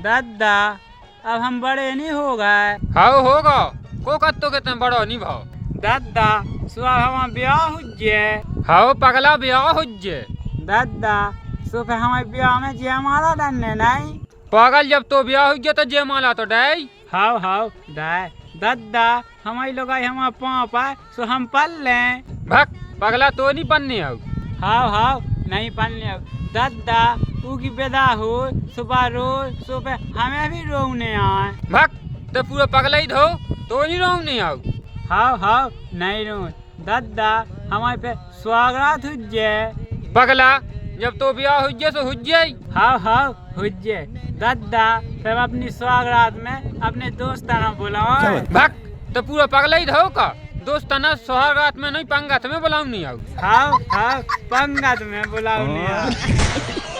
दादा अब हम बड़े नहीं हो गए। हाँ होगा को कत्तो के तुम बड़ो नहीं भाव दादा सुबह हमारा ब्याह हुज्जे। हाँ पगला ब्याह हुज्जे। दादा सुबह हमारे ब्याह में जयमाला डरने नहीं। पागल जब तो ब्याह हुज्जे तो जयमाला तो डाई। हाउ हाउ दाय दादा हमारी लोग हमारा पाँव पाए सो हम पल लें। भक पगला तो नहीं बनने आओ। हाउ हाउ नहीं पलने अब दादा की विदा हो सुबह रोज सुबह हमें भी रोने आए। भक तो पूरा पगला ही धो तो नहीं रोऊ नहीं आओ। हाउ हाउ नहीं रो दादा हमारे पे स्वागत हुज्जे। पगला जब तो ब्याह हुज्जे तो हुज्जे। हाउ हाउ हुज्जे दादा फिर अपनी स्वागत में अपने दोस्ताना बुलाओ। भक तो पूरा पगला ही धो का दोस्ताना सोहागरात में नहीं पंगत में बुलाऊ नहीं आओ। हाउ हाउ पंगत में बुलाओ नहीं आओ।